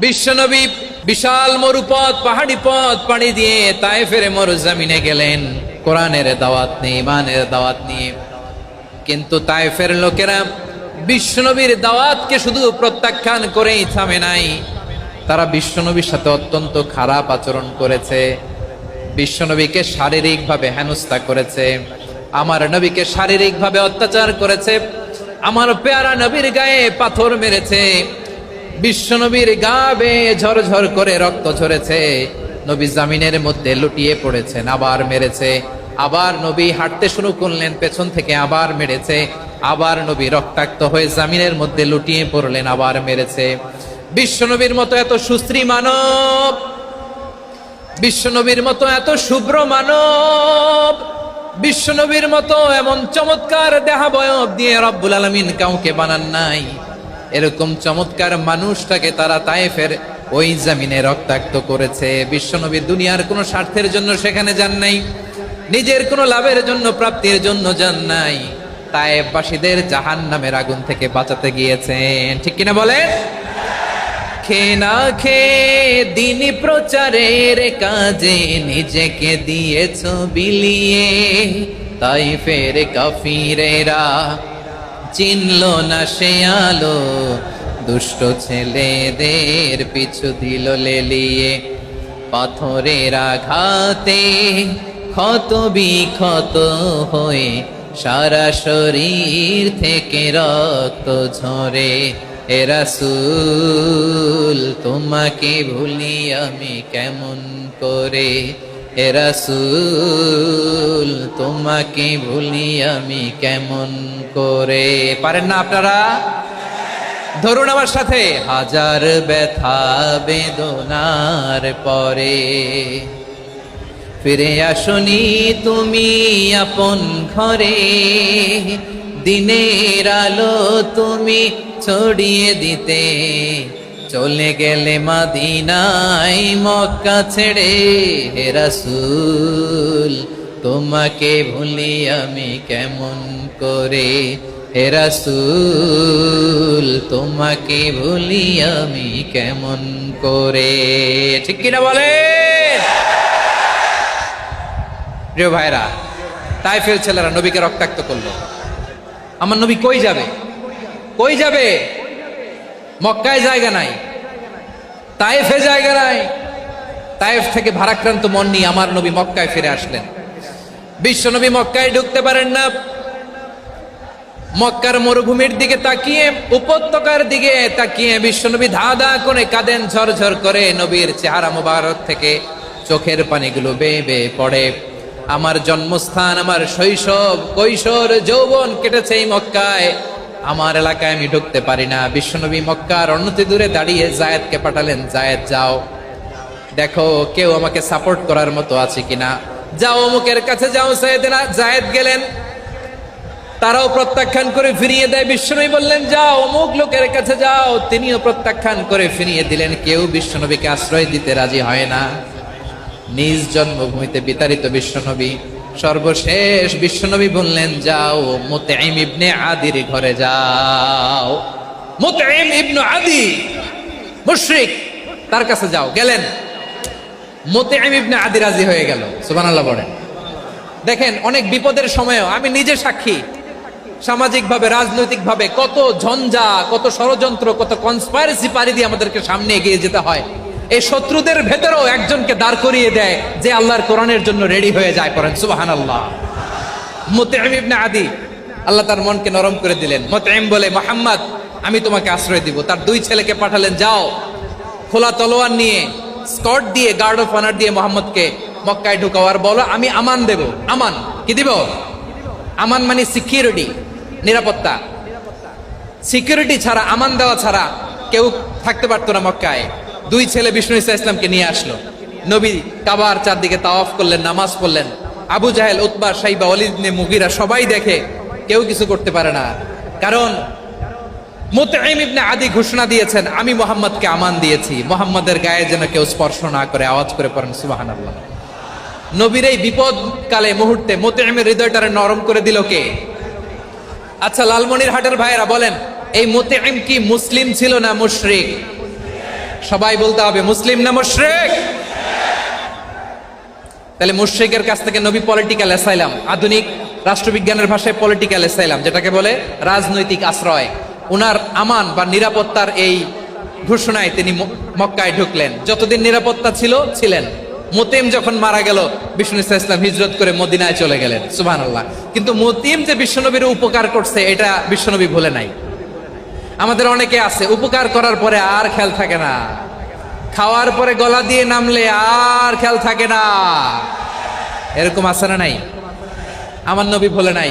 বিশ্বনবী বিশাল মরুপথ পাহাড়ি পথ পাড়ি দিয়ে তায়েফের মরুজমিনে গেলেন কোরআনের দাওয়াত নিয়ে, ইমানের দাওয়াত নিয়ে। কিন্তু তায়েফের লোকেরা বিশ্বনবীর দাওয়াতকে শুধু প্রত্যাখ্যান করেই থামে নাই, তারা বিশ্বনবীর সাথে অত্যন্ত খারাপ আচরণ করেছে। বিশ্বনবীকে শারীরিকভাবে হেনস্থা করেছে, আমার নবীকে শারীরিকভাবে অত্যাচার করেছে, আমার পেয়ারা নবীর গায়ে পাথর মেরেছে, বিশ্বনবীর গা বেয়ে ঝরঝর করে রক্ত ঝরেছে, নবী জামিনের মধ্যে লুটিয়ে পড়েছেন, আবার মেরেছে, আবার নবী হাঁটতে শুরু করলেন, পেছন থেকে আবার মেরেছে, আবার নবী রক্তাক্ত হয়ে জামিনের মধ্যে লুটিয়ে পড়লেন, আবার মেরেছে। বিশ্বনবীর মতো এত সুশ্রী মানব, বিশ্বনবীর মতো এত শুভ্র মানব, বিশ্বনবীর মতো এমন চমৎকার দেহাবয়ব দিয়ে রব্বুল আলামিন কাউকে বানান নাই। এরকম চমৎকার মানুষটাকে তারা তায়েফের ওই জমিনে রক্তাক্ত করেছে। বিশ্বনবী দুনিয়ার কোনো স্বার্থের জন্য সেখানে যান নাই, নিজের কোনো লাভের জন্য, প্রাপ্তির জন্য যান নাই, তায়েফবাসীদের জাহান্নামের আগুন থেকে বাঁচাতে গিয়েছেন। ঠিক কিনা বলেন? খেয়ে না খেয়ে দিন প্রচারের কাজে নিজেকে দিয়েছ বিলিয়ে, তায়েফের কাফিরেরা চিনল না সে আলো, দুষ্ট ছেলেদের পিছু দিল লেলিয়ে, পাথরের আঘাতে ক্ষত বিক্ষত হয়ে সারা শরীর থেকে রক্ত ঝরে। এ রাসূল তোমাকে ভুলি আমি কেমন করে, এ রাসূল তোমাকে ভুলি আমি কেমন করে। পারেন না আপনারা? ধরুন আমার সাথে, হাজার ব্যথা বেদনার পরে ফিরে আসনি তুমি আপন ঘরে, দিনের আলো তুমি ছড়িয়ে দিতে চলে গেলে মদিনায় মক্কা ছেড়ে। হে রাসূল তোমাকে ভুলি আমি কেমন করে, হে রাসূল তোমাকে ভুলি আমি কেমন করে। ঠিক কিনা বলেন? প্রিয় ভাইরা, তায়েফের ছেলেরা নবীকে রক্তাক্ত করলো। আমার নবী কই যাবে? কই যাবে? মক্কায় জায়গা নাই, তায়েফে জায়গা নাই। তায়েফ থেকে ভারাক্রান্ত মন নিয়ে আমার নবী মক্কায় ফিরে আসলেন। বিশ্ব নবী মক্কায় ঢুকতে পারেন না। মক্কার মরুভূমির দিকে তাকিয়ে, উপত্যকার দিকে তাকিয়ে বিশ্বনবী ধা ধা করে কাঁদেন, ঝরঝর করে নবীর চেহারা মুবারক থেকে চোখের পানিগুলো বেয়ে বেয়ে পড়ে। আমার জন্মস্থান, আমার শৈশব, কৈশোর, যৌবন কেটেছে এই মক্কায়, আমার এলাকায় আমি ঢুকতে পারি না। বিশ্বনবী মক্কার অনতি দূরে দাঁড়িয়ে জায়েদকে পাঠালেন, জায়েদ যাও দেখো কেউ আমাকে সাপোর্ট করার মতো আছে কিনা, যাও অমুকের কাছে যাও। জায়েদ গেলেন, তারাও প্রত্যাখ্যান করে ফিরিয়ে দেয়। বিশ্বনবী বললেন যাও অমুক লোকের কাছে যাও, তিনিও প্রত্যাখ্যান করে ফিরিয়ে দিলেন। কেউ বিশ্বনবীকে আশ্রয় দিতে রাজি হয় না। নিজ জন্মভূমিতে বিতাড়িত বিশ্বনবী, সর্বশেষ বিশ্বনবী বললেন যাও মুতঈম ইবনে আদির ঘরে যাও। মুতঈম ইবনে আদি মুশরিক, তার কাছে যাও। গেলেন, মুতঈম ইবনে আদি রাজি হয়ে গেল। সুবহানাল্লাহ বলেন। দেখেন, অনেক বিপদের সময়ও আমি নিজে সাক্ষী, সামাজিকভাবে, রাজনৈতিকভাবে কত ঝঞ্ঝা, কত ষড়যন্ত্র, কত কনস্পাইরেসি পাড়ি দিয়ে আমাদেরকে সামনে এগিয়ে যেতে হয়। এই শত্রুদের ভেতরেও একজনকে দাঁড় করিয়ে দেয় যে আল্লাহর কোরআনের জন্য রেডি হয়ে যায়। পড়েন সুবহানাল্লাহ। মুতঈম ইবনে আদি, আল্লাহ তার মনকে নরম করে দিলেন। মুতঈম বলে, মুহাম্মদ আমি তোমাকে আশ্রয় দিব। তার দুই ছেলেকে পাঠালেন, যাও খোলা তলোয়ার নিয়ে, স্কট দিয়ে, গার্ড অফ অনার দিয়ে মুহাম্মদকে মক্কায় ঢুকাও, আর বলো আমি আমান দেব। আমান কি দিব? আমান মানে সিকিউরিটি, নিরাপত্তা। সিকিউরিটি ছাড়া, আমান দেওয়া ছাড়া কেউ থাকতে পারতো না মক্কায়। দুই ছেলে বিষ্ণু ঈসা ইসলামকে নিয়ে আসলো। নবী কাবার চারদিকে তাওয়াফ করলেন, নামাজ পড়লেন। আবু জাহেল, উতবা, শাইবা, ওয়ালিদ ইবনে মুগীরা সবাই দেখে, কেউ কিছু করতে পারে না। কারণ মুতঈম ইবনে আদি ঘোষণা দিয়েছেন, আমি মুহাম্মদকে আমান দিয়েছি, মুহাম্মদের গায়ে যেন কেউ স্পর্শ না করে। আওয়াজ করে পড়েন সুবহানাল্লাহ। নবীর এই বিপদ কালে মুহূর্তে মুতঈমের হৃদয়টারে নরম করে দিল কে? আচ্ছা, লালমনিরহাটের ভাইয়েরা বলেন, এই মুতঈম কি মুসলিম ছিল না মুশরিক? সবাই বলতে হবে মুসলিম না মুশরিক। তাহলে মুশরিকের কাছ থেকে নবী পলিটিক্যাল অ্যাসাইলাম, আধুনিক রাষ্ট্রবিজ্ঞানের ভাষায় পলিটিক্যাল অ্যাসাইলাম, যেটাকে বলে রাজনৈতিক আশ্রয়, উনার আমান বা নিরাপত্তার এই ঘোষণায় তিনি মক্কায় ঢুকলেন। যতদিন নিরাপত্তা ছিলেন। মুতিম যখন মারা গেল, বিষ্ণু ইসলাম হিজরত করে মদিনায় চলে গেলেন, সুবহানাল্লাহ। কিন্তু মুতিম যে বিশ্বনবীর উপকার করছে এটা বিশ্বনবী ভুলে নাই। আমাদের অনেকে আছে উপকার করার পরে আর খেয়াল থাকে না, খাওয়ার পরে গলা দিয়ে নামলে আর খেয়াল থাকে না, এরকম আছে না নাই? আমার নবী ভুলে নাই।